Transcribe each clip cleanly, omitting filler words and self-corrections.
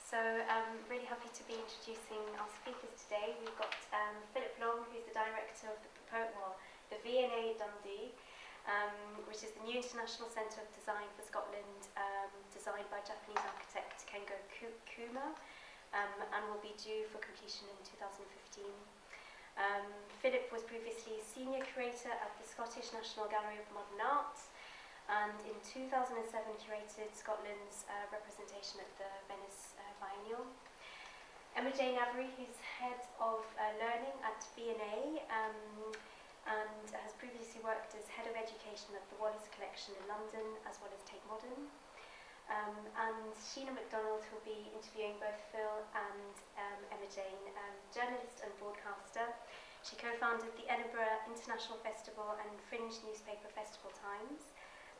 So really happy to be introducing our speakers today. We've got Philip Long, who's the director of the VNA Dundee, which is the new international centre of design for Scotland, designed by Japanese architect Kengo Kuma, and will be due for completion in 2015. Philip was previously senior curator at the Scottish National Gallery of Modern Art, and in 2007 curated Scotland's representation at the Venice Biennial. Emmajane Avery, who's head of learning at VNA, and has previously worked as head of education at the Wallace Collection in London, as well as Tate Modern. And Sheena McDonald, who will be interviewing both Phil and Emmajane, journalist and broadcaster. She co-founded the Edinburgh International Festival and Fringe Newspaper Festival Times,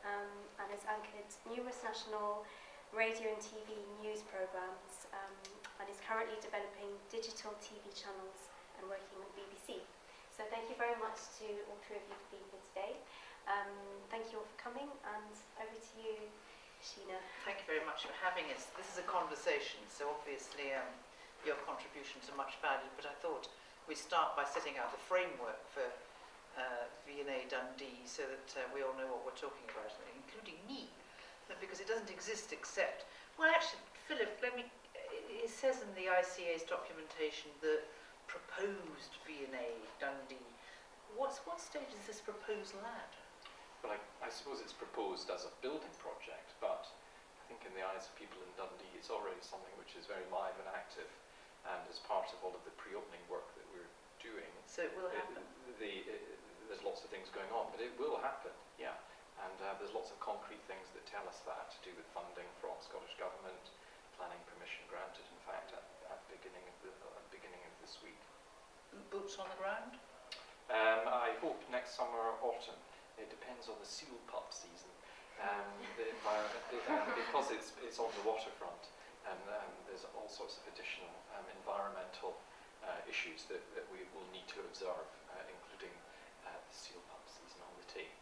and has anchored numerous national radio and TV news programmes, and is currently developing digital TV channels and working with BBC. So thank you very much to all three of you for being here today. Thank you all for coming, and over to you, Sheena. Thank you very much for having us. This is a conversation, so obviously your contributions are much valued, but I thought we'd start by setting out the framework for VNA Dundee so that we all know what we're talking about, including me, because it doesn't exist except, well actually, Philip, it says in the ICA's documentation the proposed VNA Dundee. What stage is this proposal at? Well, I suppose it's proposed as a building project, but I think in the eyes of people in Dundee it's already something which is very live and active, and as part of all of the pre-opening work that we're doing. So it will happen? There's lots of things going on, but it will happen, yeah. And there's lots of concrete things that tell us that, to do with funding from Scottish Government, planning permission granted, in fact, at the beginning of this week. Boots on the ground? I hope next summer or autumn. It depends on the seal pup season. The environment, because it's on the waterfront, and there's all sorts of additional environmental issues that we will need to observe, including the seal pup season on the Tate.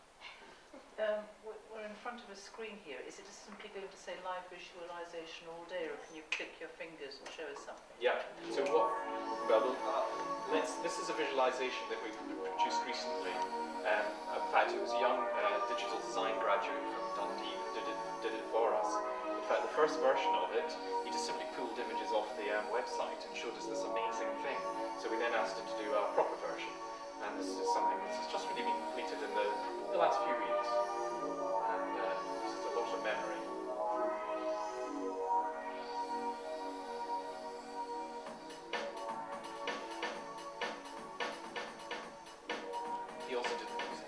We're in front of a screen here. Is it just simply going to say live visualization all day, or can you click your fingers and show us something? Yeah. So this is a visualization that we produced recently. In fact, it was a young digital design graduate from Dundee who did it for us. In fact, the first version of it, he just simply pulled images off the website and showed us this amazing thing. So we then asked him to do a proper version. And this is something that's just really been completed in the last few weeks. And uses a lot of memory. He also did the music.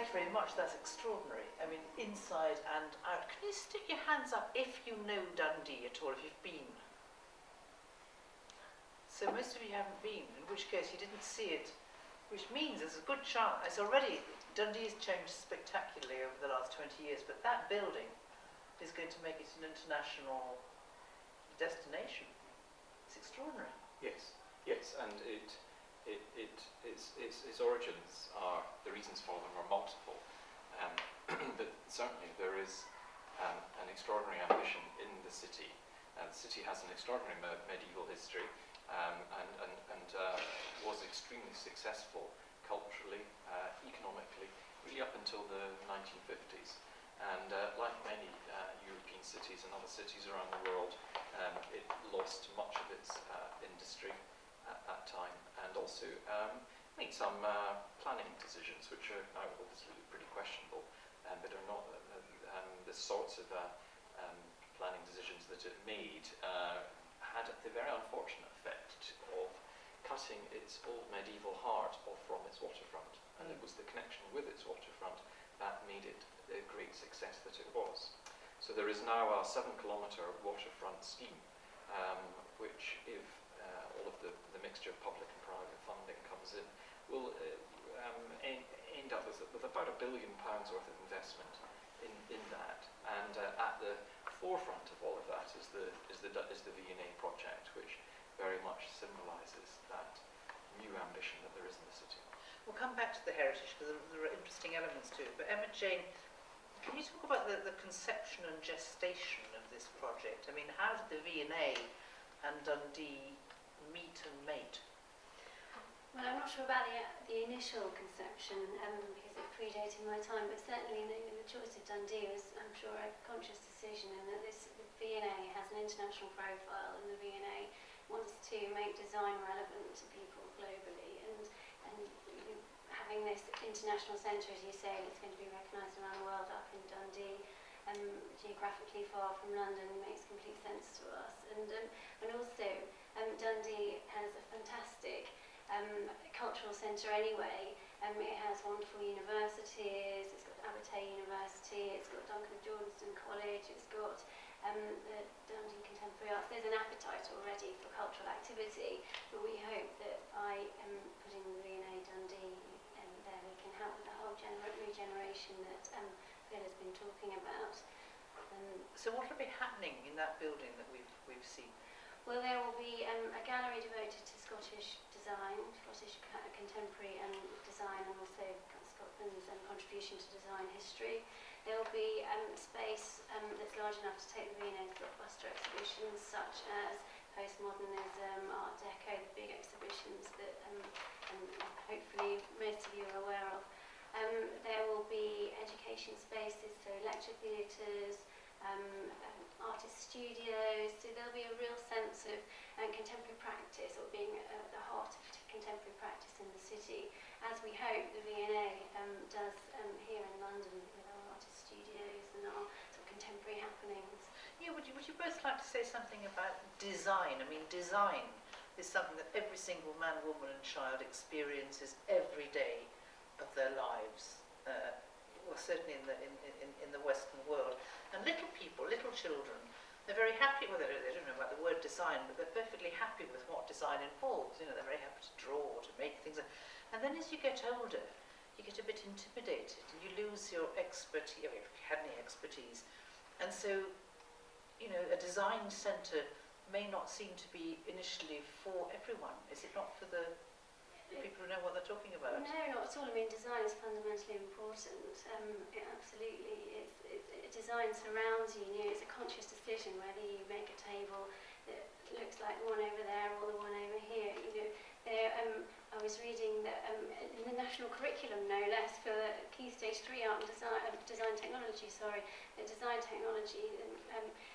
Thanks very much, that's extraordinary. I mean, inside and out. Can you stick your hands up if you know Dundee at all, if you've been? So most of you haven't been, in which case you didn't see it, which means there's a good chance. It's already, Dundee has changed spectacularly over the last 20 years, but that building is going to make it an international destination. It's extraordinary. Yes, and its origins are, the reasons for them are multiple. But certainly there is an extraordinary ambition in the city. The city has an extraordinary medieval history and was extremely successful culturally, economically, really up until the 1950s. And like many European cities and other cities around the world, it lost much of its industry at that time, and also made some planning decisions which are now obviously pretty questionable, but are not the sorts of planning decisions that it made had the very unfortunate effect of cutting its old medieval heart off from its waterfront, and it was the connection with its waterfront that made it the great success that it was. So there is now a 7-kilometre waterfront scheme, which, if all of the mixture of public and private funding comes in, will end up with about £1 billion worth of investment in that. And at the forefront of all of that is the VNA project, which very much symbolises that new ambition that there is in the city. We'll come back to the heritage because there are interesting elements to it. But Emmajane, can you talk about the conception and gestation of this project? I mean, how did the VNA and Dundee meet and mate? Well, I'm not sure about the initial conception because it predated my time, but certainly the choice of Dundee was, I'm sure, a conscious decision, in that the VNA has an international profile, and the VNA wants to make design relevant to people globally, and having this international centre, as you say, it's going to be recognised around the world up in Dundee, geographically far from London, makes complete sense to us, and also Dundee has a fantastic cultural centre anyway. It has wonderful universities, it's got Tate University, it's got Duncan College, it's got the Dundee Contemporary Arts. There's an appetite already for cultural activity, but we hope that by putting the VNA Dundee there, we can help with the whole regeneration that Phil has been talking about. So what will be happening in that building that we've seen? Well, there will be a gallery devoted to Scottish design, Scottish contemporary design, and also Scotland's contribution to design history. There will be a space that's large enough to take the VNA's blockbuster exhibitions, such as postmodernism, Art Deco, the big exhibitions that hopefully most of you are aware of. There will be education spaces, so lecture theatres, artist studios, so there'll be a real sense of contemporary practice, or being at the heart of contemporary practice in the city, as we hope the VNA does here in London with our artist studios and our sort of contemporary happenings. Yeah, would you both like to say something about design? I mean, design is something that every single man, woman and child experiences every day of their lives. Well, certainly in the Western world. And little people, little children, they're very happy with it. They don't know about the word design, but they're perfectly happy with what design involves. You know, they're very happy to draw, to make things. And then as you get older, you get a bit intimidated, and you lose your expertise, if you had any expertise. And so, you know, a design centre may not seem to be initially for everyone. Is it not for the people who know what they're talking about? No, not at all. I mean, design is fundamentally important. It absolutely is. Design surrounds you. You know, it's a conscious decision whether you make a table that looks like the one over there or the one over here. You know, I was reading that in the national curriculum, no less, for Key Stage 3 Art and Design Technology, that design technology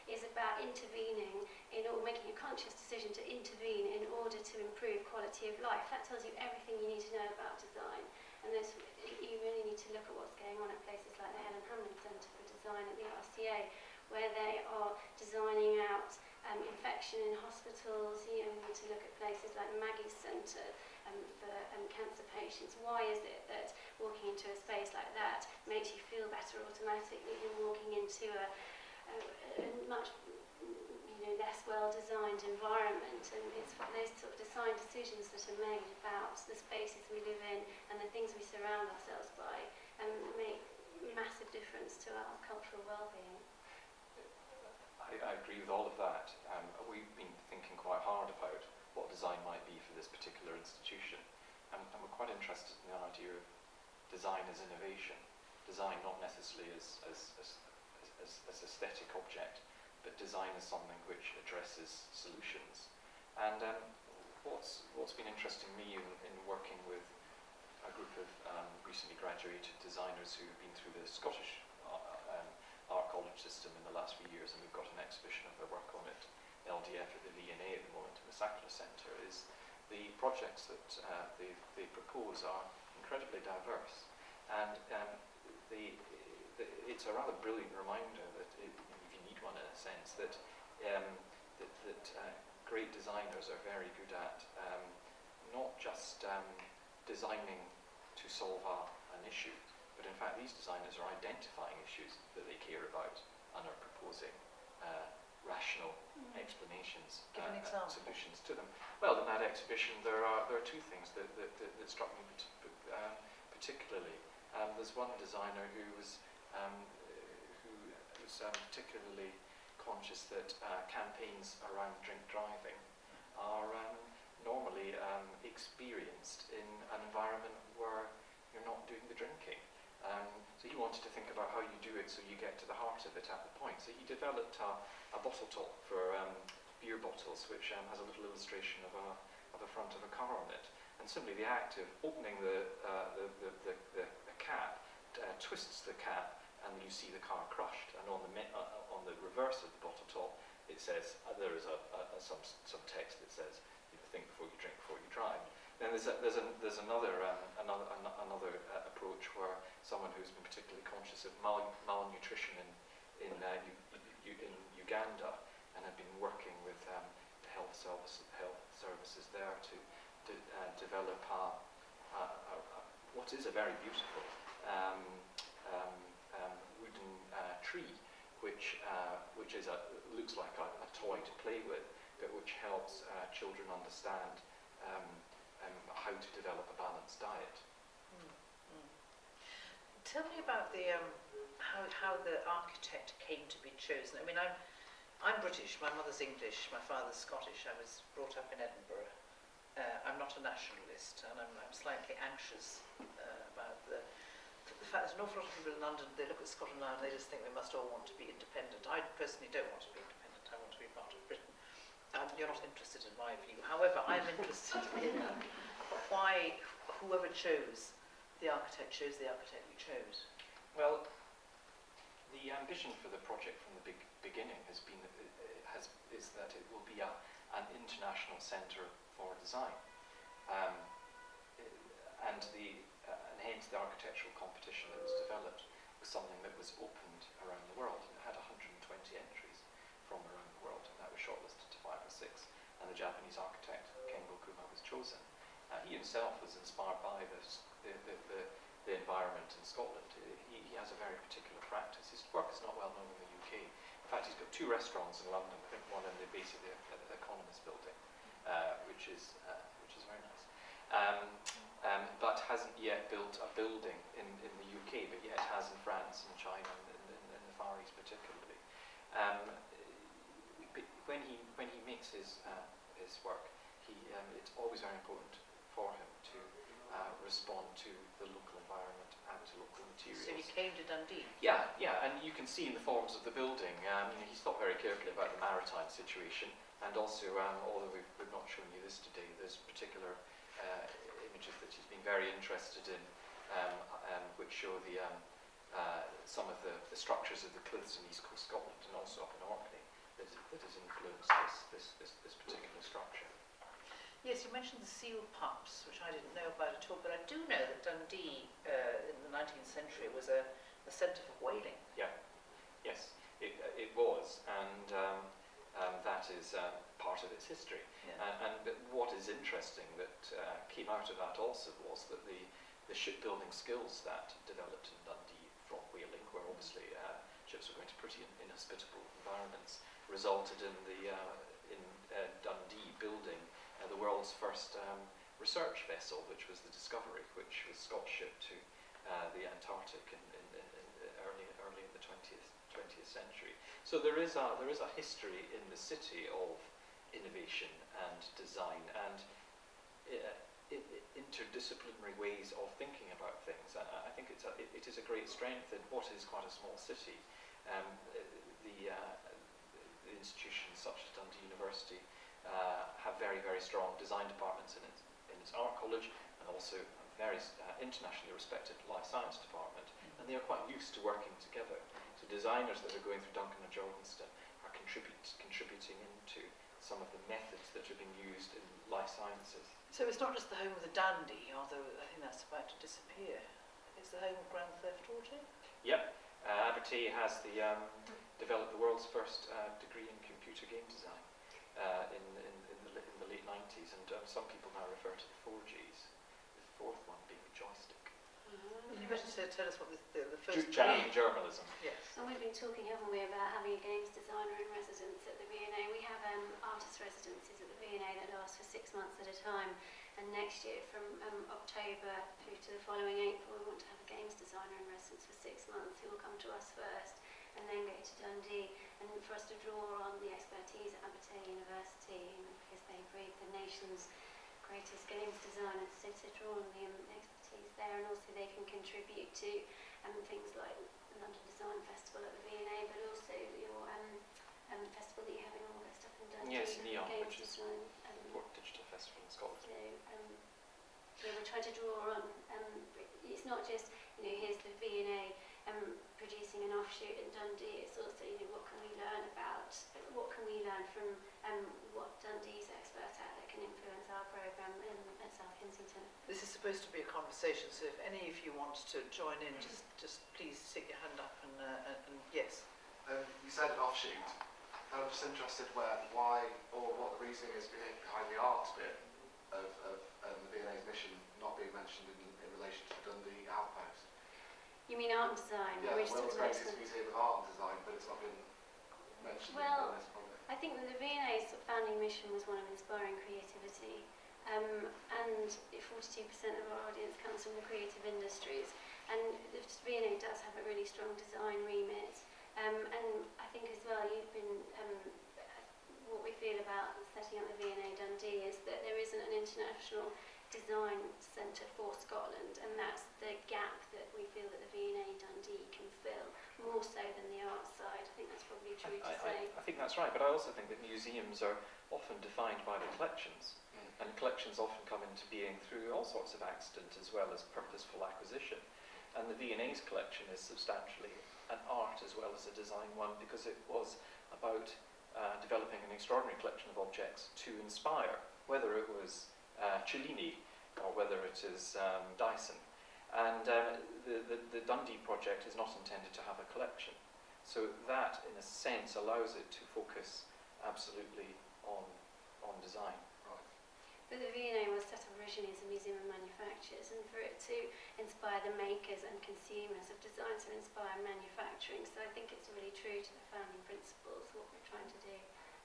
is about intervening or making a conscious decision to intervene in order to improve quality of life. That tells you everything you need to know about design. And you really need to look at what's going on at places like the Helen Hamlin Centre for Design at the RCA, where they are designing out infection in hospitals. You know, we need to look at places like Maggie's Centre for cancer patients. Why is it that walking into a space like that makes you feel better automatically. You're walking into a much less well-designed environment, and it's those sort of design decisions that are made about the spaces we live in and the things we surround ourselves by make massive difference to our cultural well-being. I agree with all of that. We've been thinking quite hard about what design might be for this particular institution, and we're quite interested in the idea of design as innovation. Design not necessarily as aesthetic object, but design as something which addresses solutions. And what's been interesting me in working with a group of recently graduated designers who have been through the Scottish art college system in the last few years, and we've got an exhibition of their work on it, LDF at the VNA at the moment in the Sackler Centre, is the projects that they propose are incredibly diverse, and it's a rather brilliant reminder that if you need one in a sense, that great designers are very good at not just designing to solve an issue, but in fact these designers are identifying issues that they care about and are proposing rational explanations, solutions to them. Well, in that exhibition there are two things that struck me particularly. There's one designer who was particularly conscious that campaigns around drink driving are normally experienced in an environment where you're not doing the drinking. So he wanted to think about how you do it so you get to the heart of it at the point. So he developed a bottle top for beer bottles, which has a little illustration of the front of a car on it. And simply the act of opening the cap twists the cap, and you see the car crushed. And on the reverse of the bottle top, it says there is some text that says, think before you drink, before you drive. Then there's another approach where someone who's been particularly conscious of malnutrition in Uganda and had been working with the health services there to develop what is a very beautiful wooden tree, which looks like a toy to play with, but which helps children understand how to develop a balanced diet. Tell me about the how the architect came to be chosen. I mean, I'm British. My mother's English. My father's Scottish. I was brought up in Edinburgh. I'm not a nationalist, and I'm slightly anxious about the fact that an awful lot of people in London, they look at Scotland now and they just think we must all want to be independent. I personally don't want to be independent. I want to be part of Britain. You're not interested in my view. However, I'm interested in why whoever chose the architect chose the architect you chose. Well, the ambition for the project from the beginning has been is that it will be an international centre for design, and hence the architectural competition that was developed was something that was opened around the world, and it had 120 entries from around the world, and that was shortlisted to 5 or 6, and the Japanese architect Kengo Kuma was chosen. He himself was inspired by the environment in Scotland. He has a very particular practice. His work is not well known in the UK. In fact, he's got 2 restaurants in London. I think one in the base of the Economist building, which is very nice. But hasn't yet built a building in the UK, but yet has in France and China and in the Far East particularly. When he makes his work, it's always very important for him to respond to the local environment and to local materials. So he came to Dundee? Yeah, and you can see in the forms of the building, he's thought very carefully about the maritime situation, and also, although we've not shown you this today, there's particular images that he's been very interested in, which show some of the structures of the cliffs in East Coast Scotland and also up in Orkney that has influenced this particular structure. Yes, you mentioned the seal pumps, which I didn't know about at all, but I do know that Dundee in the 19th century was a centre for whaling. Yeah, yes, it was, and that is part of its history. Yeah. And what is interesting that came out of that also was that the the shipbuilding skills that developed in Dundee from whaling, where obviously ships were going to pretty inhospitable environments, resulted in Dundee building the world's first research vessel, which was the Discovery, which was Scott's ship to the Antarctic in early in the 20th century. So there is a history in the city of innovation and design and interdisciplinary ways of thinking about things. I think it is a great strength in what is quite a small city. The institutions such as Dundee University have very, very strong design departments in its art college, and also a very internationally respected life science department, and they are quite used to working together. So designers that are going through Duncan and Jorgenston are contributing into some of the methods that are being used in life sciences. So it's not just the home of the dandy, although I think that's about to disappear. It's the home of Grand Theft Auto? Yep. Abertay has developed the world's first degree in computer game design in the late 90s, and some people now refer to the 4Gs, the fourth one being joystick. You better tell us what the first... Challenging journalism. Yes. And we've been talking, haven't we, about having a games designer in residence at the VNA. We have artist residencies at the VNA that last for 6 months at a time. And next year, from October through to the following April, we want to have a games designer in residence for 6 months who will come to us first and then go to Dundee, and for us to draw on the expertise at Abertay University, because they breed the nation's greatest games designers, so to draw on the expertise there, and also they can contribute to things like the London Design Festival at the VNA, but also your festival that you have in August up in Dundee. Yes, Neon, Games which is design, important digital festival in Scotland. So we're trying to draw on. It's not just here's the VNA producing an offshoot in Dundee. It's also what can we learn about? What can we learn from what Dundee's expert at that can influence our programme at South Kensington? This is supposed to be a conversation, so if any of you want to join in, just please stick your hand up and yes. You said an offshoot. I'm just interested why or what the reasoning is behind the arts bit of the VNA's mission not being mentioned in relation to the Dundee outpost. You mean art and design? Yeah, the world's greatest museum of art and design, but it's not been mentioned in this project. I think that the VNA's founding mission was one of inspiring creativity, and 42% of our audience comes from the creative industries, and the VNA does have a really strong design remit. And I think as well, you've been, what we feel about setting up the VNA Dundee is that there isn't an international design centre for Scotland, and that's the gap that we feel that the VNA Dundee can fill, more so than the arts side. I think that's probably true to say. I think that's right, but I also think that museums are often defined by the collections, and collections often come into being through all sorts of accident as well as purposeful acquisition. And the V&A's collection is substantially an art as well as a design one, because it was about developing an extraordinary collection of objects to inspire, whether it was Cellini or whether it is Dyson. And the Dundee project is not intended to have a collection. So that, in a sense, allows it to focus absolutely on design. But the V&A was set up originally as a museum of manufacturers, and for it to inspire the makers and consumers of design to inspire manufacturing. So I think it's really true to the founding principles, what we're trying to do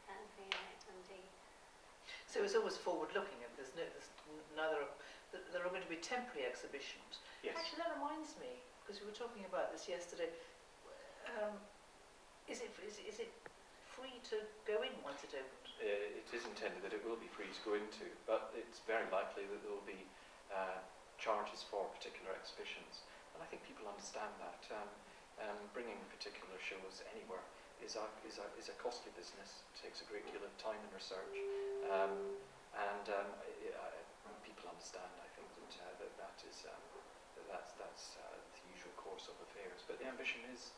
at V&A Dundee. So it's always forward-looking, and there are going to be temporary exhibitions. Yes. Actually, that reminds me, because we were talking about this yesterday. Is it free to go in once it opens? It is intended that it will be free to go into, but it's very likely that there will be charges for particular exhibitions. And I think people understand that. Bringing particular shows anywhere is a costly business. It takes a great deal of time and research, and people understand. I think that's the usual course of affairs. But the ambition is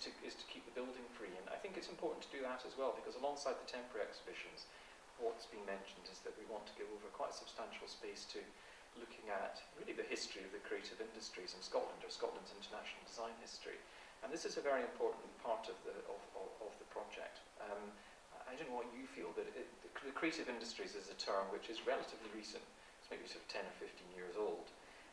to keep the building free, and I think it's important to do that as well, because alongside the temporary exhibitions, what's been mentioned is that we want to give over quite substantial space to looking at really the history of the creative industries in Scotland, or Scotland's international design history. And this is a very important part of the project. I don't know what you feel, but the creative industries is a term which is relatively recent. It's maybe sort of 10 or 15 years old.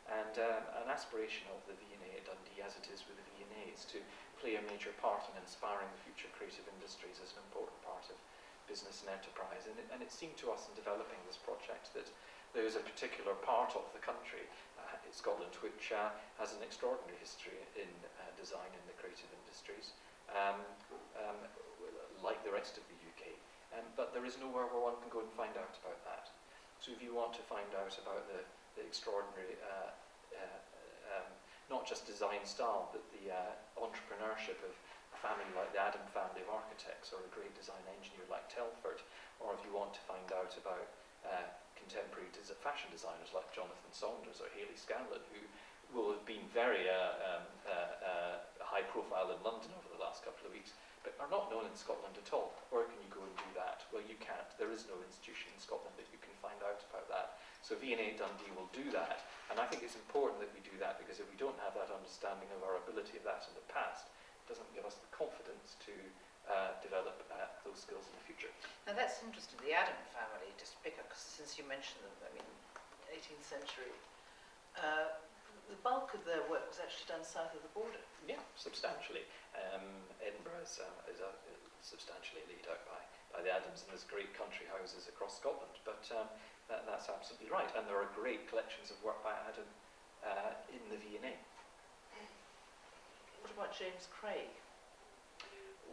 And an aspiration of the VNA Dundee, as it is with the VNA, is to play a major part in inspiring the future creative industries as an important part of business and enterprise. And it seemed to us in developing this project that there is a particular part of the country, Scotland, which has an extraordinary history in design in the creative industries, like the rest of the UK. But there is nowhere where one can go and find out about that. So if you want to find out about the extraordinary, not just design style, but the entrepreneurship of a family like the Adam family of architects, or a great design engineer like Telford, or if you want to find out about contemporary fashion designers like Jonathan Saunders or Hayley Scanlon, who will have been very high profile in London over the last couple of weeks, but are not known in Scotland at all. Where can you go and do that? Well, you can't. There is no institution in Scotland that you can find out about that. So VNA Dundee will do that, and I think it's important that we do that, because if we don't have that understanding of our ability of that in the past, it doesn't give us the confidence to develop those skills in the future. Now that's interesting, the Adam family, just pick up, since you mentioned them, I mean, 18th century, the bulk of their work was actually done south of the border. Yeah, substantially. Edinburgh is substantially laid out by the Adams, and there's great country houses across Scotland, but that's absolutely right. And there are great collections of work by Adam in the VNA. What about James Craig?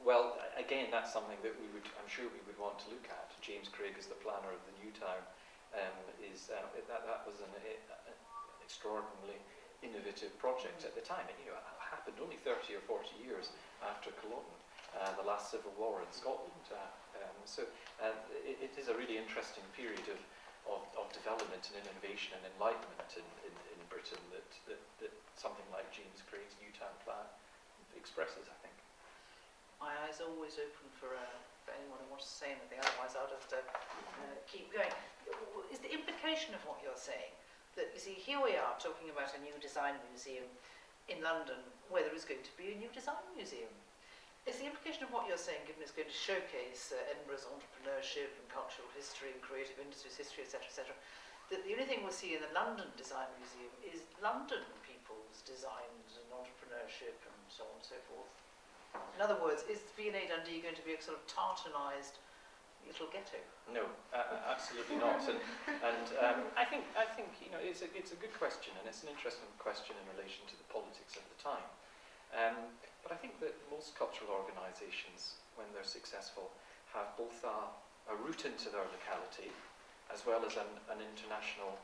Well, again, that's something that I'm sure we would want to look at. James Craig is the planner of the new town. That was an extraordinarily innovative project at the time. It happened only 30 or 40 years after Culloden, the last civil war in Scotland. It is a really interesting period of development and innovation and enlightenment in Britain that something like James Craig's new town plan expresses, I think. My eyes are always open for anyone who wants to say anything, otherwise I'll just keep going. Is the implication of what you're saying that, you see, here we are talking about a new design museum in London where there is going to be a new design museum? Is the implication of what you're saying, given it's going to showcase Edinburgh's entrepreneurship and cultural history and creative industries history, etc., that the only thing we'll see in the London Design Museum is London people's designs and entrepreneurship and so on and so forth? In other words, is VNA Dundee going to be a sort of tartanised little ghetto? No, absolutely not. And I think it's a good question, and it's an interesting question in relation to the politics of the time. But I think that most cultural organisations, when they're successful, have both a route into their locality as well as an international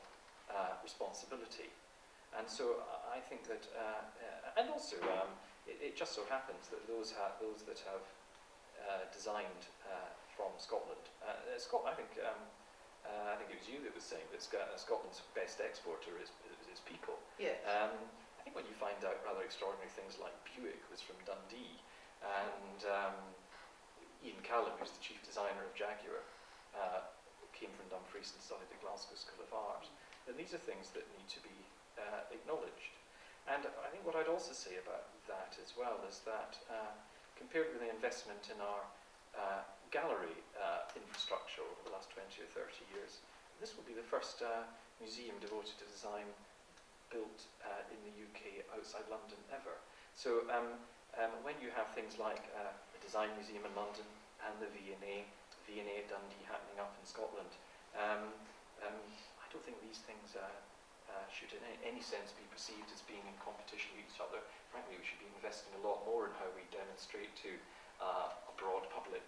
responsibility. And so I think that, and also it just so happens that those that have designed from Scotland, I think it was you that was saying that Scotland's best exporter is people. Yeah. I think when you find out rather extraordinary things like Buick was from Dundee, and Ian Callum, who's the chief designer of Jaguar, came from Dumfries and studied at Glasgow School of Art, then these are things that need to be acknowledged. And I think what I'd also say about that as well is that compared with the investment in our gallery infrastructure over the last 20 or 30 years, this will be the first museum devoted to design built in the UK outside London ever. So when you have things like the Design Museum in London and the VNA Dundee happening up in Scotland, I don't think these things should in any sense be perceived as being in competition with each other. Frankly, we should be investing a lot more in how we demonstrate to a broad public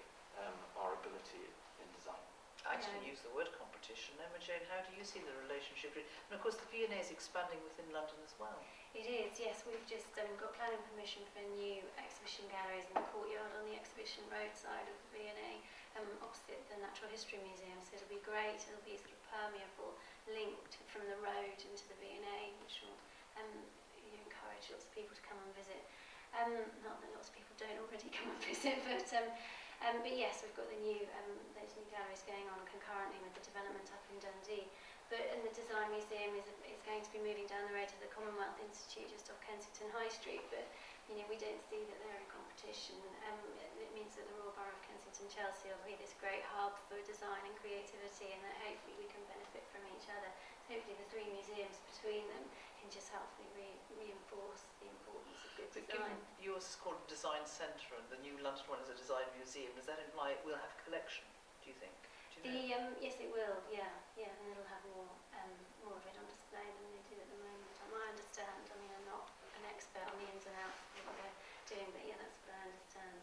our ability in design. I actually use the word competition. Emmajane, how do you see the relationship? And of course the VNA is expanding within London as well. It is, yes. We've just got planning permission for new exhibition galleries in the courtyard on the exhibition road side of the VNA, opposite the Natural History Museum. So it'll be great. It'll be sort of permeable, linked from the road into the VNA, which will encourage lots of people to come and visit. Not that lots of people don't already come and visit, but yes, we've got those new galleries going on concurrently with the development up in Dundee. And the Design Museum is going to be moving down the road to the Commonwealth Institute just off Kensington High Street, but we don't see that they're in competition. It means that the Royal Borough of Kensington Chelsea will be this great hub for design and creativity, and that hopefully we can benefit from each other. So hopefully the three museums between them can just help me reinforce the importance of good But design. given yours is called Design Centre and the new London one is a design museum, does that imply it will have a collection, do you think? Do you know? Yes, it will. Yeah, and it'll have more of it on display than they do at the moment. I understand. I mean, I'm not an expert on the ins and outs of what they're doing, but yeah, that's what I understand.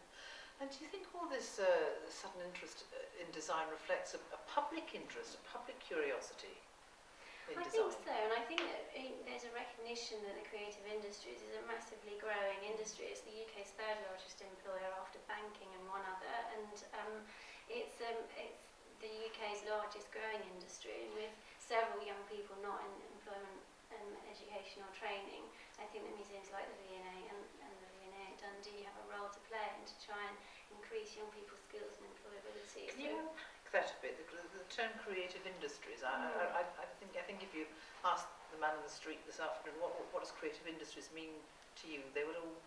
And do you think all this sudden interest in design reflects a public interest, a public curiosity in I design? think so, and I think that there's a recognition that the creative industries is a massively growing industry. It's the UK's third largest employer after banking and one other, and it's the UK's largest growing industry, and with several young people not in employment, education or training. I think that museums like the VNA and the VNA Dundee have a role to play and to try and increase young people's skills and employability. Can you unpack that a bit? The term creative industries. I think if you asked the man in the street this afternoon, what does creative industries mean to you? They would all.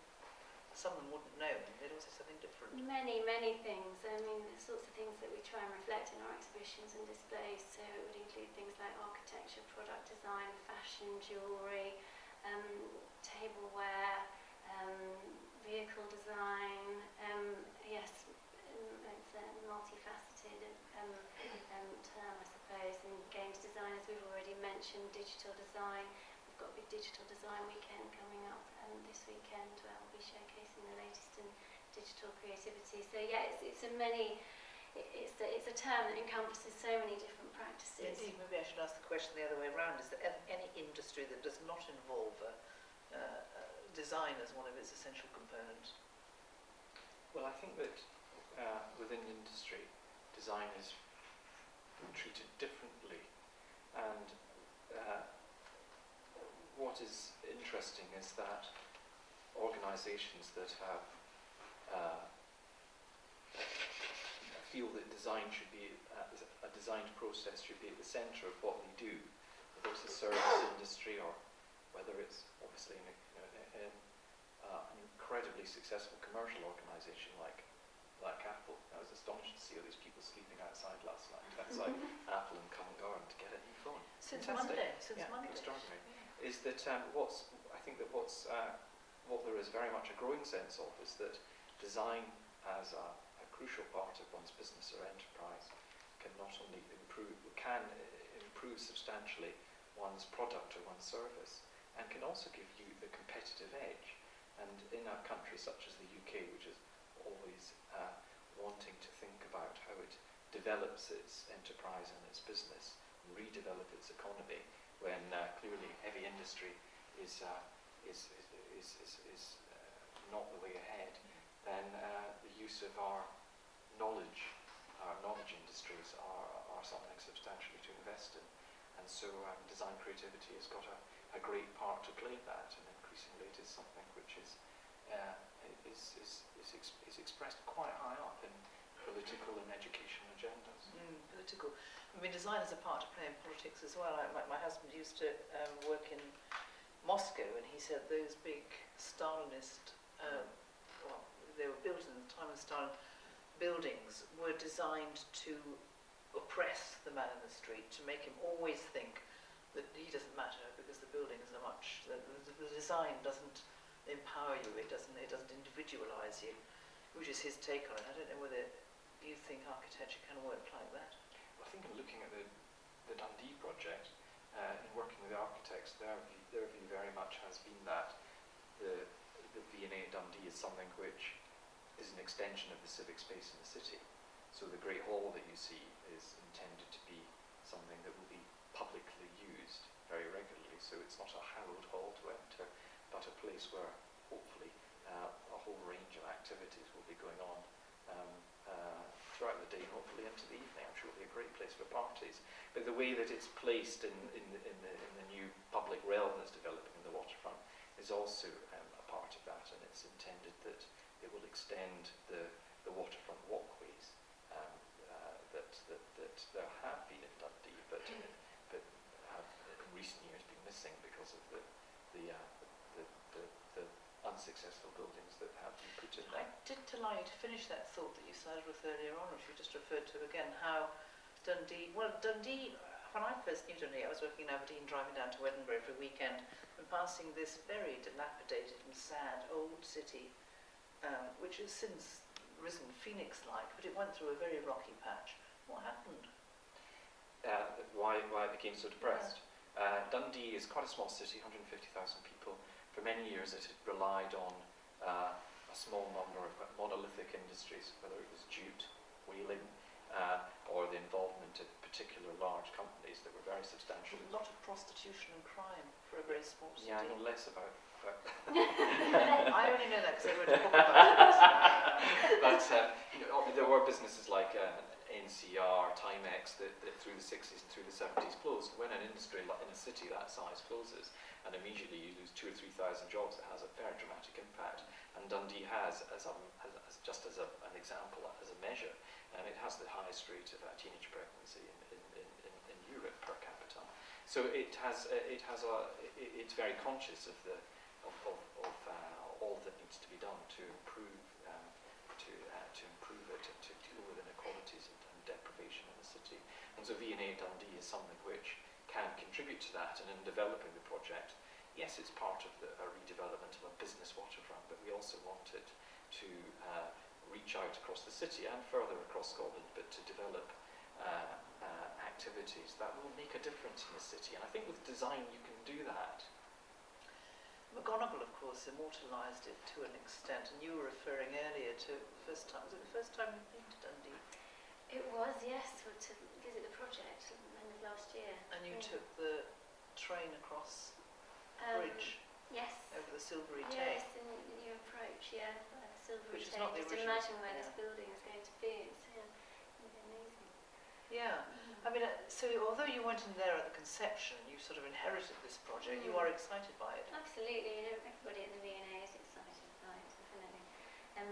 Some of them wouldn't know, and they'd all say something different. Many things. I mean, the sorts of things that we try and reflect in our exhibitions and displays. So it would include things like architecture, product design, fashion, jewellery, tableware, vehicle design. Yes, it's a multifaceted term, I suppose. And games design, as we've already mentioned, digital design. We've got a big digital design weekend coming up this weekend where we'll be showcasing the latest in digital creativity. So yeah, it's a term that encompasses so many different practices. Indeed, maybe I should ask the question the other way around. Is there any industry that does not involve design as one of its essential components? Well, I think that within industry, design is treated differently, and what is interesting is that organisations that have feel that design should be a designed process should be at the centre of what they do, whether it's a service industry or whether it's obviously an incredibly successful commercial organisation like Apple. I was astonished to see all these people sleeping outside last night, outside Apple in Covent Garden to get a new phone. Since Fantastic. Monday. Since Monday. Extraordinary. Is that what there is very much a growing sense of is that design as a crucial part of one's business or enterprise can not only improve substantially one's product or one's service, and can also give you the competitive edge. And in a country such as the UK, which is always wanting to think about how it develops its enterprise and its business, and redevelop its economy, when clearly heavy industry is not the way ahead, then the use of our knowledge industries are something substantially to invest in. And so design creativity has got a great part to play in that, and increasingly it is something which is expressed quite high up in political and educational agendas. Political. I mean, design is a part to play in politics as well. My husband used to work in Moscow, and he said those big Stalinist, they were built in the time of Stalin, buildings were designed to oppress the man in the street, to make him always think that he doesn't matter because the buildings are the design doesn't empower you, it doesn't individualise you, which is his take on it. I don't know whether you think architecture can work like that. I think in looking at the Dundee project, in working with the architects, their view very much has been that the VNA Dundee is something which is an extension of the civic space in the city. So the Great Hall that you see is intended to be something that will be publicly used very regularly. So it's not a hallowed hall to enter, but a place where hopefully a whole range of activities will be going on throughout the day, hopefully into the evening. I'm sure it'll be a great place for parties. But the way that it's placed in the new public realm that's developing in the waterfront is also a part of that, and it's intended that it will extend the waterfront walkways that there have been in Dundee, but have in recent years been missing because of the unsuccesssul buildings that have been put in there. I didn't allow you to finish that thought that you started with earlier on, which you just referred to again, how Dundee, when I first knew Dundee, I was working in Aberdeen, driving down to Edinburgh for a weekend, and passing this very dilapidated and sad old city, which has since risen phoenix-like, but it went through a very rocky patch. What happened? Why it became so depressed? Dundee is quite a small city, 150,000 people. For many years, it had relied on a small number of monolithic industries, whether it was jute, whaling, or the involvement of particular large companies that were very substantial. A lot of prostitution and crime for a very small city. Yeah, I know less about I only know that because I wrote a book about it. But there were businesses like NCR, Timex that through the 60s and through the 70s closed. When an industry in a city that size closes, and immediately you lose 2,000 or 3,000 jobs, it has a very dramatic impact. And Dundee has, just as an example, as a measure, it has the highest rate of teenage pregnancy in Europe per capita. So it's very conscious of all that needs to be done to improve it and to deal with inequalities and deprivation in the city. And so VNA Dundee is something which can contribute to that. And in developing the project, yes, it's part of a redevelopment of a business waterfront, but we also want it to reach out across the city and further across Scotland, but to develop activities that will make a difference in the city. And I think with design you can do that. McGonagall, of course, immortalised it to an extent, and you were referring earlier to the first time. Was it the first time you'd been to Dundee? It was, yes, to visit the project at the end of last year. And you took the train across the bridge yes. over the Silvery Tay. Yes, and the new approach, yeah, the Silvery Which is Tay. not the Just original, imagine where yeah. this building is going to be. It's it'll be amazing. Yeah. I mean, so although you weren't in there at the conception, you sort of inherited this project, you are excited by it. Absolutely, everybody at the VNA is excited by it, definitely. And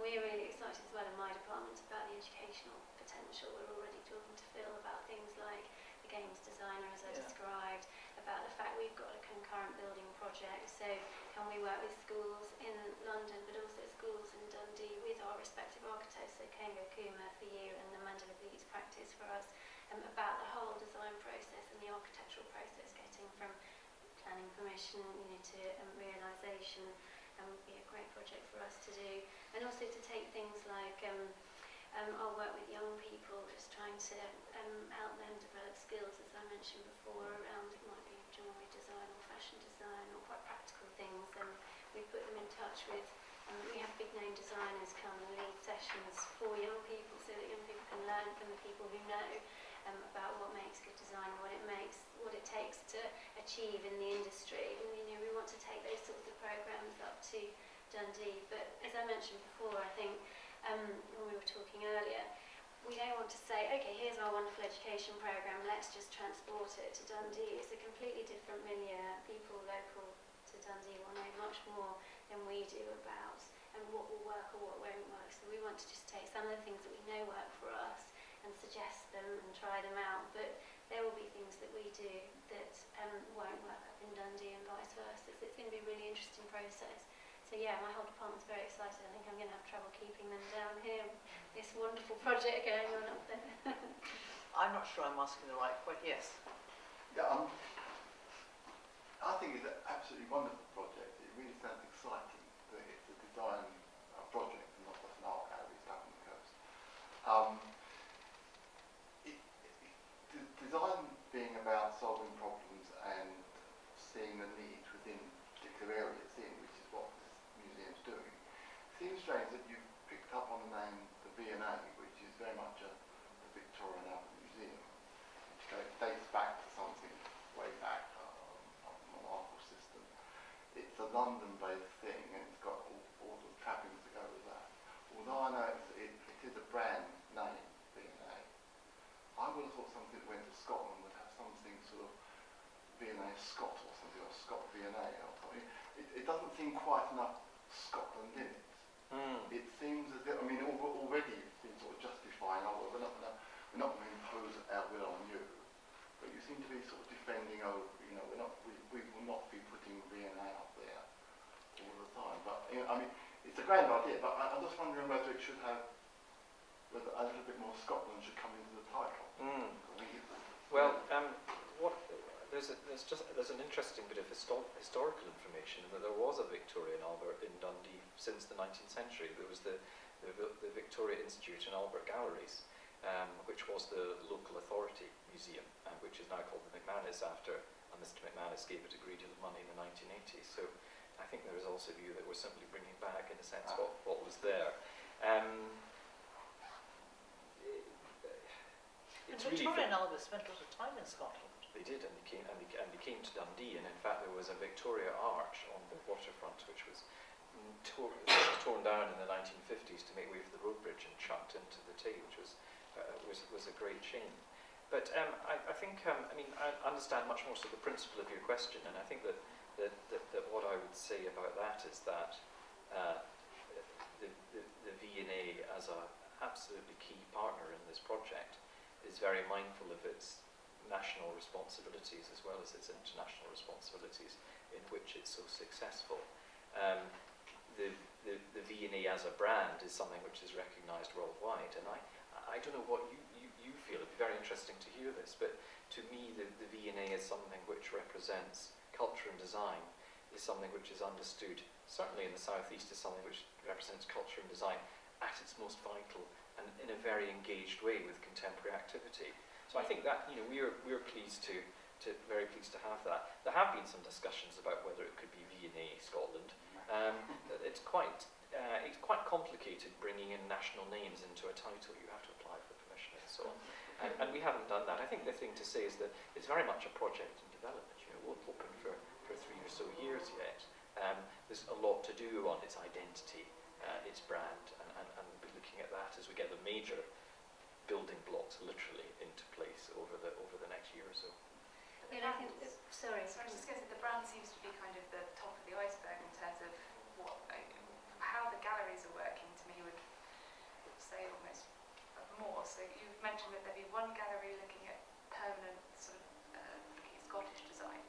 we're really excited as well in my department about the educational potential. We're already talking to Phil about things like the games designer, as I described, about the fact we've got a concurrent building project. So can we work with schools in London, but also schools in Dundee with our respective architects, so Kengo Kuma for you and Amanda Leeds practice for us, about the whole design process and the architectural process, getting from planning permission to realisation, would be a great project for us to do. And also to take things like our work with young people, just trying to help them develop skills, as I mentioned before, around it might be jewellery design or fashion design or quite practical things, and we put them in touch with, we have big name designers come and lead sessions for young people so that young people can learn from the people who know about what makes good design, what it takes to achieve in the industry. And we want to take those sorts of programs up to Dundee. But as I mentioned before, I think when we were talking earlier, we don't want to say, okay, here's our wonderful education program, let's just transport it to Dundee. It's a completely different milieu. People local to Dundee will know much more than we do about what will work or what won't work. So we want to just take some of the things that we know work for us and suggest them and try them out, but there will be things that we do that won't work up in Dundee and vice versa. So it's going to be a really interesting process. So yeah, my whole department's very excited. I think I'm going to have trouble keeping them down here. This wonderful project going on up there. I'm not sure I'm asking the right question. Yes. Yeah, I think it's an absolutely wonderful project. It really sounds exciting that it's a design project and not just an art gallery stuck on the coast. Design being about solving problems and seeing the needs within particular areas which is what this museum's doing. It seems strange that you've picked up on the name the VNA, which is very much a Victorian Albert Museum, which dates back to something way back, a monarchical system. It's a London-based thing and it's got all the trappings that go with that. Although I know it is a brand name, VNA, I would have thought something that went to Scotland would have something sort of VNA Scot or something, or Scot VNA or something. It doesn't seem quite enough Scotland in it. It seems as if, I mean, already it's been sort of justifying, we're not going to impose our will on you, but you seem to be sort of defending over, we will not be putting VNA up there all the time. But, I mean, it's a grand idea, but I'm just wondering whether it should have, whether a little bit more Scotland should come into the title. Well, there's an interesting bit of historical information that there was a Victoria and Albert in Dundee since the 19th century. There was the Victoria Institute and Albert Galleries, which was the local authority museum, which is now called the McManus after Mr. McManus gave it a great deal of money in the 1980s. So I think there is also a view that we're simply bringing back, in a sense, what was there. It's really Victoria and Albert spent a lot of time in Scotland. They did, and they came to Dundee, and in fact there was a Victoria Arch on the waterfront which was torn down in the 1950s to make way for the road bridge and chucked into the Tate, which was a great shame. But I think, I understand much more sort of the principle of your question, and I think that what I would say about that is that the VNA, as an absolutely key partner in this project, is very mindful of its national responsibilities as well as its international responsibilities in which it's so successful. The VNA as a brand is something which is recognised worldwide, and I don't know what you feel. It'd be very interesting to hear this, but to me the VNA is something which represents culture and design, is something which is understood, certainly in the southeast, as something which represents culture and design at its most vital and in a very engaged way with contemporary activity. So I think that we're very pleased to have that. There have been some discussions about whether it could be VNA Scotland. It's quite complicated bringing in national names into a title. You have to apply for permission and so on. And we haven't done that. I think the thing to say is that it's very much a project in development. We're open for 3 or so years yet. There's a lot to do on its identity, its brand, and we'll be looking at that as we get the major building blocks literally into place over the next year or so. And I think sorry. So I was just going to say the brand seems to be kind of the top of the iceberg in terms of how the galleries are working. To me, would say almost more. So you've mentioned that there'd be one gallery looking at permanent sort of looking at Scottish design,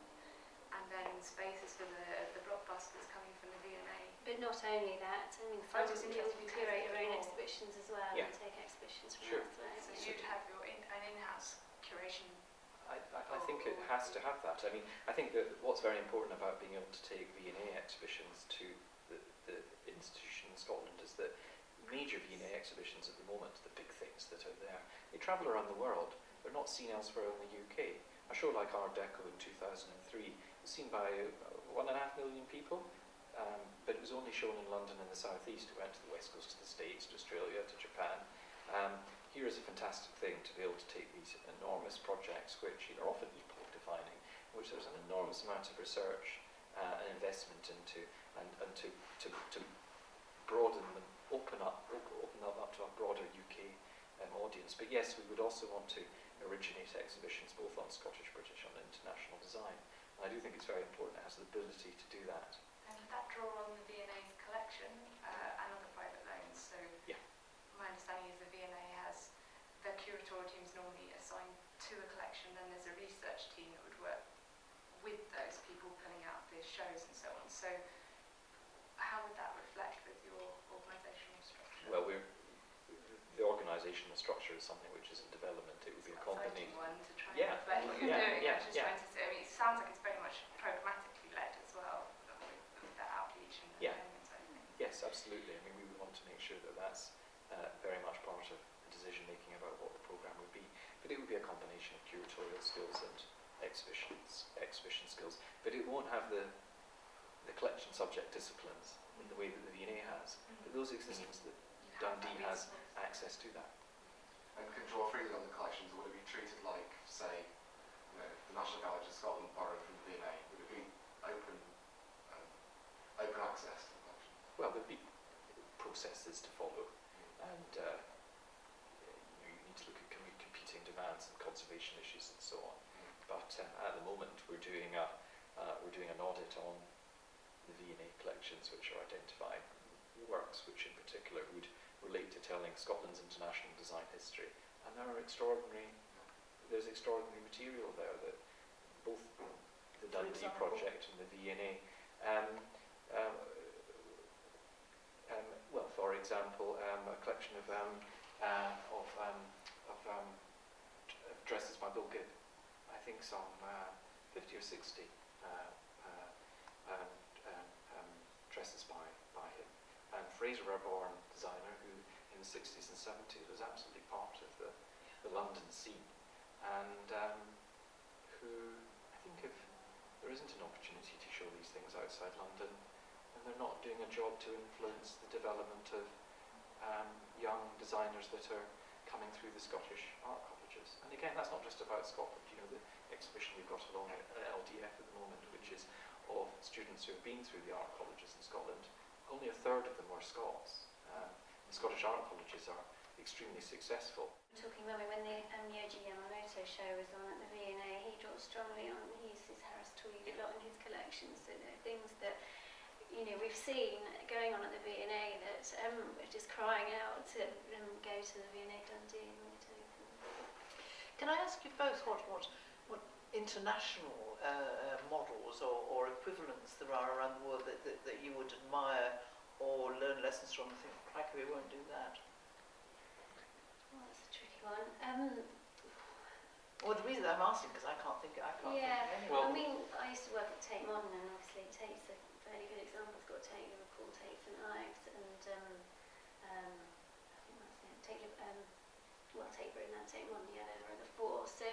and then spaces for the blockbusters coming from the VNA. But not only that, I was some just you'll interested because curate your own you're- exhibitions as well, Yeah. and take exhibitions from Sure. elsewhere. So you'd have your an in-house curation. I think it has to have that. I think that what's very important about being able to take VNA exhibitions to the institution in Scotland is that major VNA exhibitions at the moment, the big things that are there, they travel around the world. They're not seen elsewhere in the UK. A show like Art Deco in 2003 was seen by 1.5 million people, but it was only shown in London and the southeast. It went to the west coast of the States, to Australia, to Japan. Here is a fantastic thing to be able to take these enormous projects, which are often epoch defining, in which there's an enormous amount of research and investment into, and to broaden them, open up to a broader UK audience. But yes, we would also want to originate exhibitions both on Scottish, British and international design. And I do think it's very important it has the ability to do that. And would that draw on the VNA's collection and other private loans? So Yeah. my understanding is the VNA has the curatorial teams normally assigned to a collection, then there's a research team that would work with those people pulling out the shows and so on. So how would that reflect with your organisational structure? Well, the organisational structure is something which is in development. It would be a combination. One to try Yeah. and reflect what you're Yeah, doing. yeah, I'm just yeah. trying to say, it sounds like it's very much programmatically led as well, with the outreach and the Yeah. learning side of things. Yes, absolutely. We would want to make sure that that's very much part of the decision making about what the programme would be. But it would be a combination of curatorial skills and exhibition skills. But it won't have the collection subject disciplines in the way that the VNA has. But those exhibitions that Dundee has access to that. And can draw freely on the collections, or would it be treated like, say, the National Galleries of Scotland borrowed from the VNA? Would it be open access to the collection? Well, there'd be processes to follow, and you need to look at competing demands and conservation issues and so on. But at the moment, we're doing an audit on the VNA collections, which are identifying works which, in particular, would relate to telling Scotland's international design history. And there's extraordinary material there that both the Dundee project and the VNA. Well, for example, a collection of dresses by Bill Gibb. I think some 50 or 60 dresses by him. And Fraser, a born designer who in the 60s and 70s was absolutely part of the London scene, and who, I think, if there isn't an opportunity to show these things outside London, and they're not doing a job to influence the development of young designers that are coming through the Scottish art colleges. And again, that's not just about Scotland. You know, the exhibition we've got along at LDF at the moment, which is of students who have been through the art colleges in Scotland, only a third of them were Scots. The Scottish art colleges are extremely successful. Talking about when the Yoji Yamamoto show was on at the VNA, he draws strongly on, he uses Harris Tweed a lot in his collections, so there are things that, you know, we've seen going on at the VNA that are just crying out to go to the VNA Dundee and meet open. Can I ask you both what international models or equivalents there are around the world that you would admire or learn lessons from and think, crikey, we won't do that? Well, that's a tricky one. Well, the reason I'm asking, because I can't think of any. Well, I mean, I used to work at Tate Modern, and obviously Tate's a fairly good example. It's got Tate Liverpool, Tate St Ives, and I think that's it. Tate Britain and Tate Modern, yeah, those are the four. So,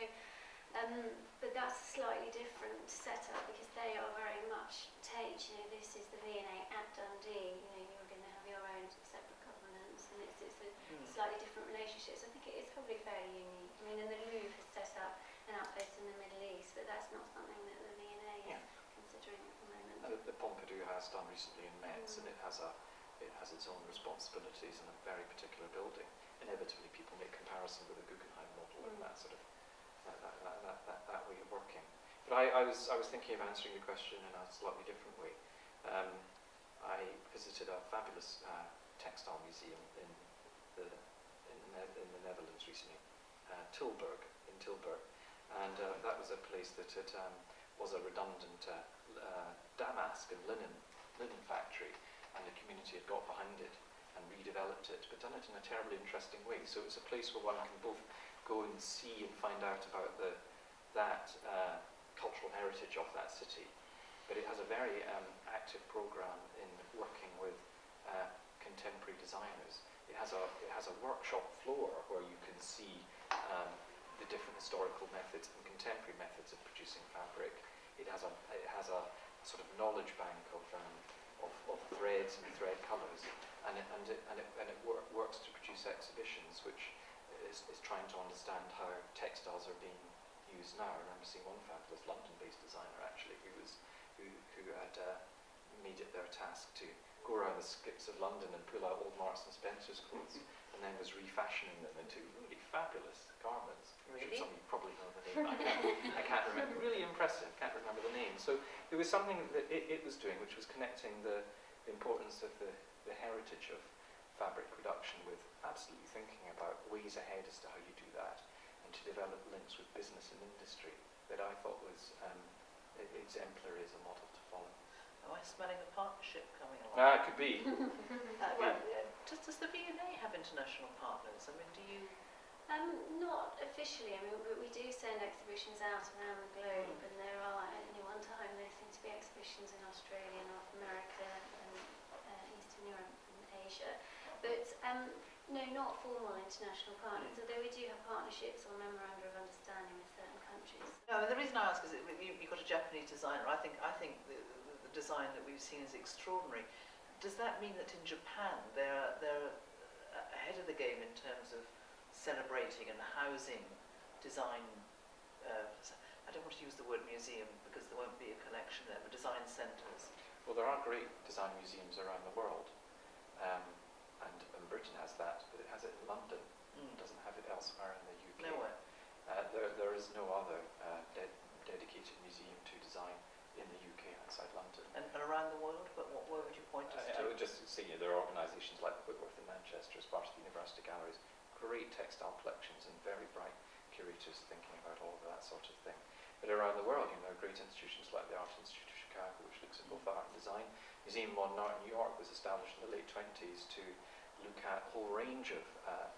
but that's a slightly different setup because they are very much Tate. You know, this is the VNA at Dundee. You know, you're going to have your own separate governance, and it's a slightly different relationship. So I think it is probably fairly unique. I mean, and the Louvre has set up an outpost in the Middle East, but that's not something that the VNA is considering at the moment. The Pompidou has done recently in Metz, and it has its own responsibilities in a very particular building. Inevitably, people make comparison with the Guggenheim model and that sort of that way of working. But I was thinking of answering the question in a slightly different way. I visited a fabulous textile museum in the Netherlands recently, Tilburg, and that was a place that was a redundant damask and linen factory, and the community had got behind it and redeveloped it, but done it in a terribly interesting way. So it's a place where one can both go and see and find out about that cultural heritage of that city, but it has a very active program in working with contemporary designers. It has a workshop floor where you can see the different historical methods and contemporary methods of producing fabric. It has a sort of knowledge bank of threads and thread colours, and it works to produce exhibitions which is trying to understand how textiles are being used now. I remember seeing one fabulous London-based designer actually who had made it their task to go around the skips of London and pull out old Marks and Spencer's clothes and then was refashioning them into really fabulous garments. Really? Some of you probably know the name. I can't remember. Really impressive. Can't remember the name. So there was something that it was doing, which was connecting the importance of the heritage of fabric production with absolutely thinking about ways ahead as to how you do that, and to develop links with business and industry that I thought was exemplary as a model to follow. Am I smelling a partnership coming along? It could be. Does the VNA have international partners? I mean, do you? Not officially. I mean, we do send exhibitions out around the globe, and there are, at any one time, there seem to be exhibitions in Australia, North America, and Eastern Europe and Asia. But no, not formal international partners, although we do have partnerships or memoranda of understanding with certain countries. No, the reason I ask is that you've got a Japanese designer. I think the design that we've seen is extraordinary. Does that mean that in Japan they're ahead of the game in terms of celebrating and housing design? I don't want to use the word museum because there won't be a collection there, but design centres. Well, there are great design museums around the world, and Britain has that, but it has it in London. It doesn't have it elsewhere in the UK. Nowhere. There is no other dedicated museum to design in the UK outside London. And around the world, but where would you point us to? I would just say there are organisations like Whitworth in Manchester as part of the University Galleries, great textile collections and very bright curators thinking about all of that sort of thing. But around the world, there are great institutions like the Art Institute of Chicago, which looks at both art and design. Museum of Modern Art in New York was established in the late 20s to look at a whole range of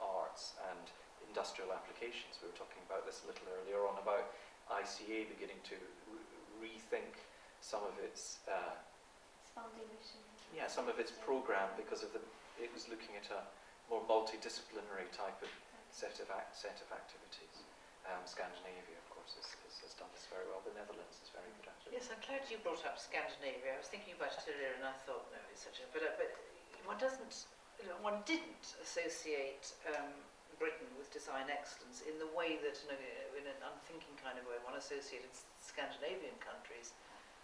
arts and industrial applications. We were talking about this a little earlier on about ICA beginning to rethink some of its Founding mission. some of its program because it was looking at a more multidisciplinary type of set of activities. Scandinavia, of course, has done this very well. The Netherlands is very good at it. Yes, I'm glad you brought up Scandinavia. I was thinking about it earlier, and I thought, no, it's such a. But one didn't associate Britain with design excellence in the way that, in an unthinking kind of way, one associated Scandinavian countries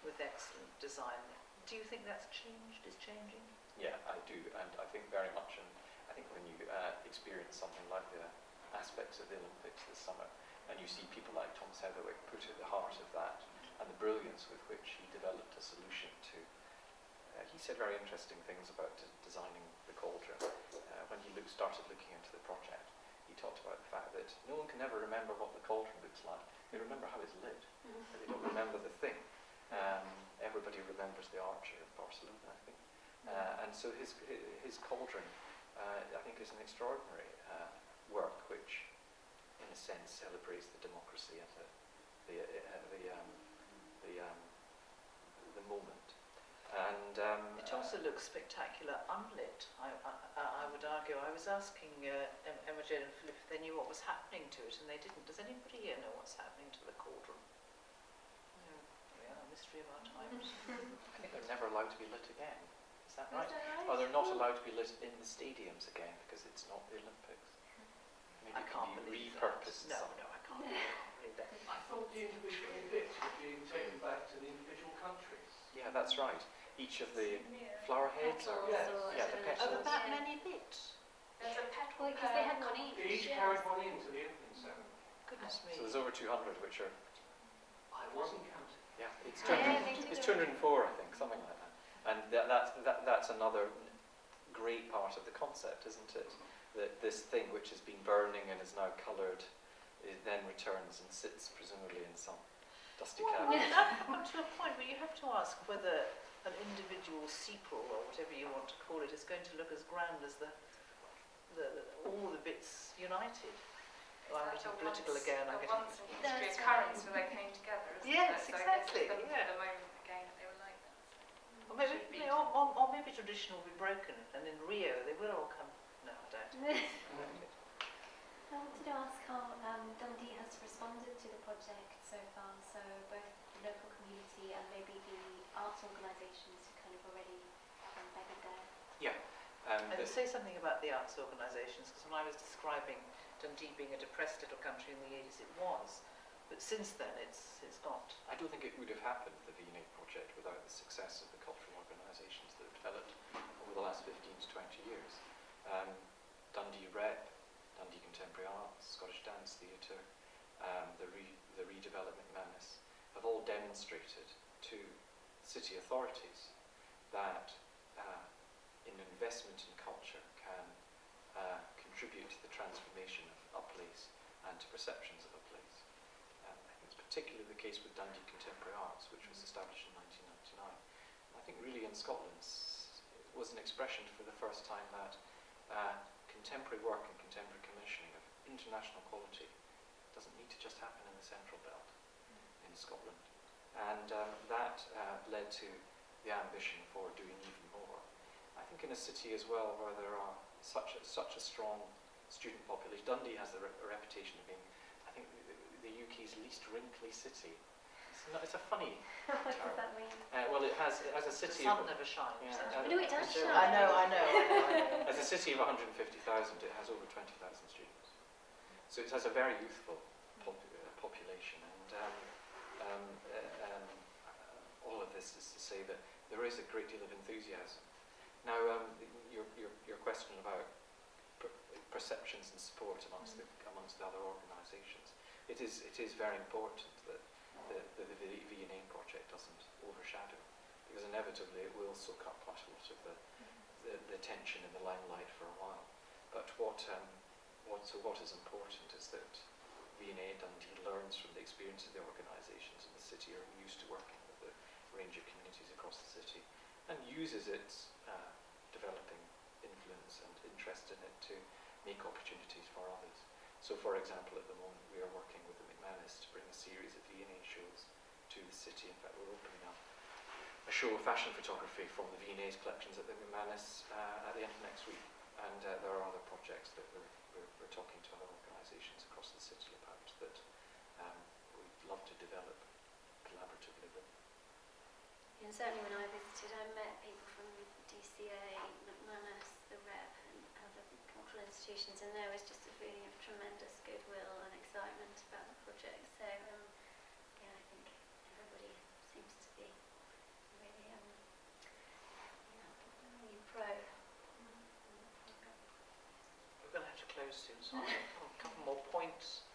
with excellent design. Do you think that's changed? Is changing? Yeah, I do, and I think very much. And I think when you experience something like the aspects of the Olympics this summer, and you see people like Thomas Heatherwick put at the heart of that, and the brilliance with which he developed a solution to. He said very interesting things about designing the cauldron. When he started looking into the project, he talked about the fact that no one can ever remember what the cauldron looks like. They remember how it's lit, but they don't remember the thing. Everybody remembers the Archer in Barcelona, I think. And so his cauldron, I think, is an extraordinary work, which, in a sense, celebrates the democracy and the moment. And it also looks spectacular unlit. I would argue. I was asking Emmajane and Philip if they knew what was happening to it, and they didn't. Does anybody here know what's happening to the cauldron? No. Yeah, mystery of our times. I think they're never allowed to be lit again. Is that right? Is that right? Oh, they're not allowed to be lit in the stadiums again because it's not the Olympics. Maybe I it can't can be believe repurposed. that. No, I can't believe that. I thought the individual bits were being taken back to the individual countries. Yeah, that's right. Each of the flower heads are Yes. yeah, the Oh, petals. that many bits. There's a petal Well, because they had one country. They each carried one into the opening ceremony. Goodness me. So there's over 200, which are I wasn't counting. yeah, it's Yeah, they 200, took it's it over. 204, I think, something like that. And that's another great part of the concept, isn't it? That this thing which has been burning and is now coloured, it then returns and sits presumably in some dusty cabinet. I've come to a point where you have to ask whether an individual sepal, or whatever you want to call it, is going to look as grand as all the bits united. Well, I'm getting political again. I'm getting. Once in history That's occurrence right. where they came together, isn't Yes, it? So exactly, I guess it's yeah. the moment again that they were like that. Or maybe, or maybe tradition will be broken, and in Rio they will all come. No, I don't. I wanted to ask how Dundee has responded to the project so far, so both the local community and maybe the arts organisations who kind of already embedded there. Yeah. And say something about the arts organisations, because when I was describing Dundee being a depressed little country in the 80s, it was. But since then, it's got. I don't think it would have happened, the VNA project, without the success of the cultural organisations that have developed over the last 15 to 20 years. Dundee Rep, Dundee Contemporary Arts, Scottish Dance Theatre, the Redevelopment Menace have all demonstrated to city authorities that an investment in culture can contribute to the transformation of a place and to perceptions of a place. I think it's particularly the case with Dundee Contemporary Arts, which was established in 1999. And I think really in Scotland it was an expression for the first time that contemporary work and contemporary commissioning of international quality doesn't need to just happen in the Central Belt in Scotland. And that led to the ambition for doing even more. I think in a city as well where there are such a strong student population. Dundee has the reputation of being, I think, the UK's least wrinkly city. It's a funny What does term. that mean? Well, it has as a city. The sun never shines. Yeah, No, it does shine. I know. As a city of 150,000, it has over 20,000 students. So it has a very youthful population, and all of this is to say that there is a great deal of enthusiasm. Now, your question about perceptions and support amongst the other organisations, it is very important that the VNA project doesn't overshadow, because inevitably it will soak up quite a lot of the attention in the limelight for a while. But what is important is that VNA Dundee learns from the experience of the organisations in the city, are used to working with a range of communities across the city, and uses its developing influence and interest in it to make opportunities for others. So, for example, at the moment we are working with the McManus to bring a series of VNA shows to the city. In fact, we're opening up a show of fashion photography from the VNA's collections at the Manus at the end of next week. And there are other projects that we're talking to other organisations across the city about that we'd love to develop collaboratively with. And certainly when I visited, I met people from DCA, McManus, the REP and other cultural institutions, and there was just a feeling of tremendous goodwill and excitement about the project. So yeah, I think everybody seems to be really really pro. We're going to have to close soon, so I'll make a couple more points.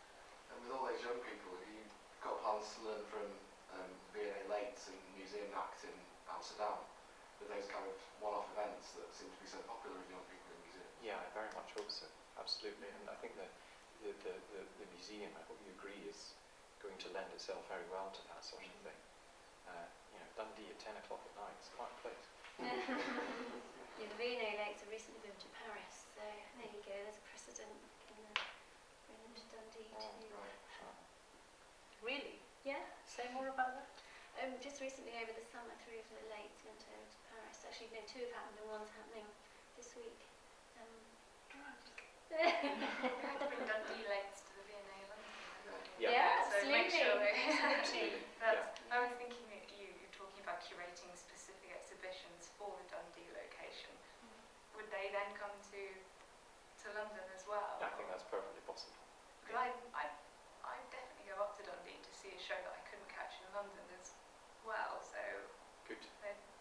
And with all those young people, have you got plans to learn from VNA Lates and Museum Act in Amsterdam, with those kind of one-off events that seem to be so popular with young people in museums? Yeah, I very much hope so. Absolutely, and I think the museum, I hope you agree, is going to lend itself very well to that sort of thing. Dundee at 10 o'clock at night is quite a place. Yeah, the VNA Lates have recently moved to Paris, so there you go, there's a precedent in bring them to Dundee too. Right. Really? Yeah. Say more about that. Just recently over the summer, 3 of the Lates went over to Paris. Actually, no, 2 have happened and one's happening this week. We have to bring Dundee Lates to the VNA London. Yeah. So make sure Absolutely. I was thinking that you're talking about curating specific exhibitions for the Dundee location. Would they then come to London as well? I think that's perfectly possible. Because I definitely go up to Dundee to see a show that I couldn't catch in London as well. So Good.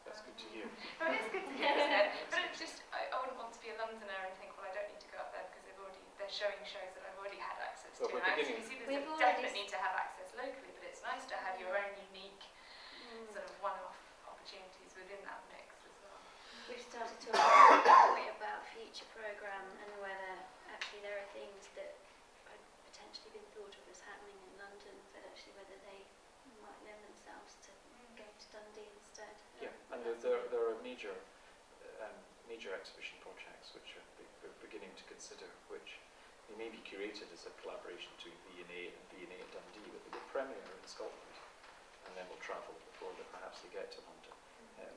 That's good to hear. Well, it's good to hear, isn't it? But it's just, I wouldn't want to be a Londoner and think, well, I don't need to go up there because they're showing shows that I've already had access to. Well, we're And I beginning- see We've there's a already definite need to have access locally, but it's nice to have your own unique sort of one-off opportunities within that mix as well. We've started talking about future programme and whether actually there are things that had potentially been thought of as happening in London, but actually whether they might lend themselves to going to Dundee instead. Yeah, and there are major exhibition projects which we're beginning to consider, which they may be curated as a collaboration between VNA and VNA Dundee, but they will premiere in Scotland, and then will travel before perhaps they get to London.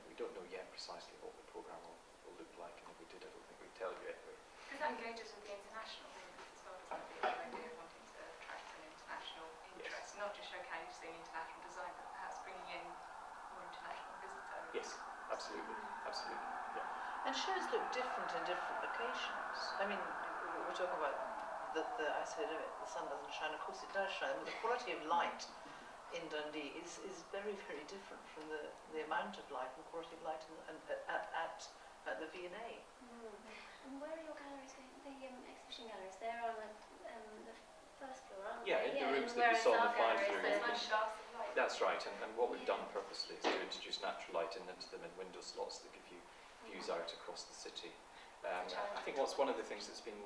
We don't know yet precisely what the programme will look like, and if we did, I don't think we'd tell you anyway. Because that engages with the international audience as well, doesn't it? The idea of wanting to attract an international interest, not just showcasing international design, but perhaps bringing in more international visitors. Yes, absolutely, absolutely. Yeah. And shows look different in different locations. I mean, we're talking about the I said the sun doesn't shine. Of course it does shine. But the quality of light in Dundee is very, very different from the amount of light and quality of light at the VNA. And where are your galleries going? The exhibition galleries, they're on the first floor, aren't Yeah, they? in the rooms that we saw in the fly-through. There's nice shafts of light. That's right, and what we've done purposely is to introduce natural light into them in window slots that give you views out across the city. I think one of the things that's been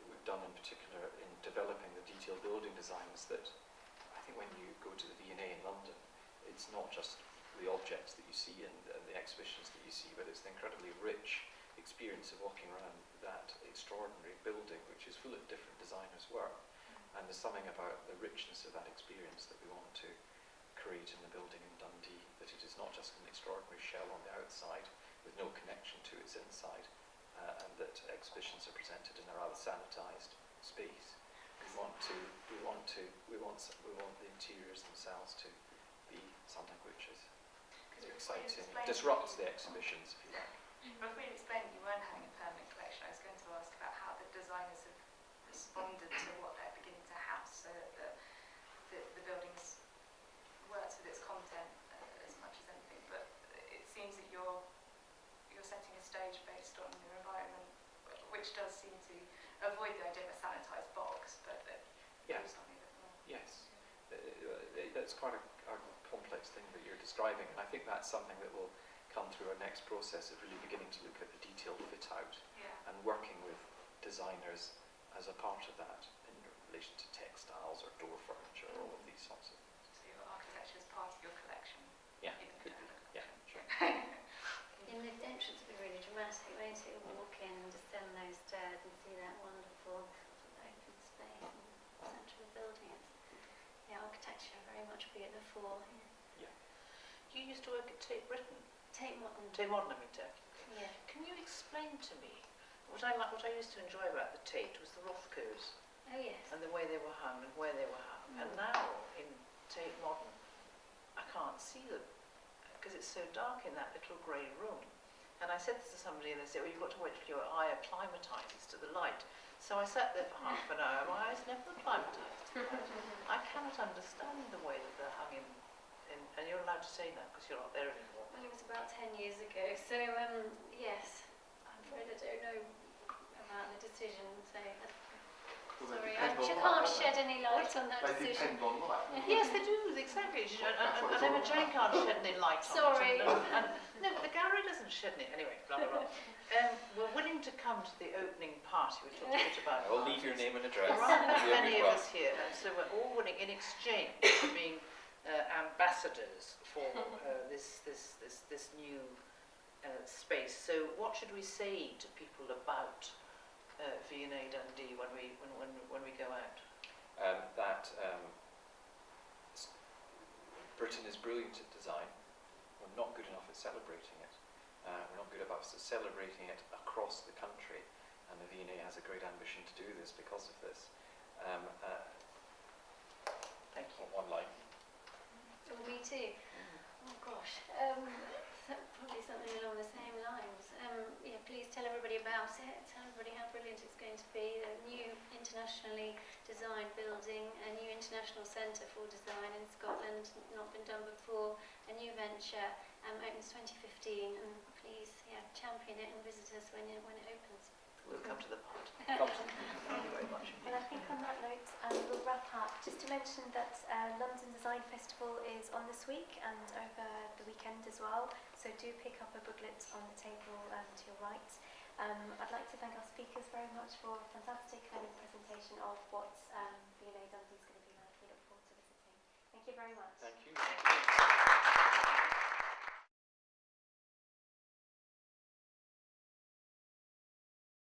we've done in particular in developing the detailed building design is that I think when you go to the VNA in London, it's not just the objects that you see and the exhibitions that you see, but it's the incredibly rich experience of walking around that extraordinary building, which is full of different designers' work. And there's something about the richness of that experience that we want to create in the building in Dundee, that it is not just an extraordinary shell on the outside with no connection to its inside, and that exhibitions are presented in a rather sanitised space. We want the interiors themselves to be something which is exciting, disrupts the exhibitions, if you like. But when you explained you weren't having a permanent collection, I was going to ask about how the designers have responded to what they're beginning to house, so that the buildings works with its content as much as anything. But it seems that you're setting a stage based on your environment, which does seem to avoid the idea of a sanitised box, but it Yeah. gives something a bit more. Yes, that's quite a complex thing that you're describing, and I think that's something that will come through our next process of really beginning to look at the detailed fit out Yeah. and working with designers as a part of that in relation to textiles or door furniture, all of these sorts of things. So your architecture is part of your collection. Yeah, even could if you be. don't have a Yeah, collection. sure. In the entrance will be really dramatic, won't it? Walk in and descend those stairs and see that wonderful sort of open space in the centre of the building. Architecture very much be at the to work at Tate Britain? Tate Modern. Tate Modern, I mean, Turkey. Yeah. Can you explain to me what I used to enjoy about the Tate was the Rothkos Oh yes. and the way they were hung and where they were hung. And now in Tate Modern, I can't see them because it's so dark in that little grey room. And I said this to somebody and they said, well, you've got to wait till your eye acclimatises to the light. So I sat there for half an hour, my eyes never acclimatised to the light. I cannot understand the way that they're hung in and you're allowed to say that because you're not there anymore. Well, it was about 10 years ago, so yes, I'm afraid I don't know about the decision, so sorry, I can't shed any light on that They decision. depend on light. Yes, they do, exactly. And Emmajane can't shed any light on Sorry. it. No, but the gallery doesn't shed any. Anyway, blah, blah, blah. We're willing to come to the opening party. We talked a bit about I'll leave your name and address. There aren't that You're many good of us here, and so we're all willing, in exchange for being ambassadors for this new space. So, what should we say to people about VNA Dundee when we go out? Britain is brilliant at design. We're not good enough at celebrating it. We're not good enough at celebrating it across the country, and the VNA has a great ambition to do this because of this. Thank you. One line. Oh, me too. Oh gosh, probably something along the same lines. Yeah, please tell everybody about it. Tell everybody how brilliant it's going to be. A new internationally designed building, a new international centre for design in Scotland, not been done before. A new venture, opens 2015, and please, champion it and visit us when it opens. We'll come to the part. Come to Thank you very much. Well, I think on that note, we'll wrap up. Just to mention that London Design Festival is on this week and over the weekend as well. So do pick up a booklet on the table to your right. I'd like to thank our speakers very much for a fantastic presentation of what VNA Dundee is going to be like. We look forward to visiting. Thank you very much. Thank you.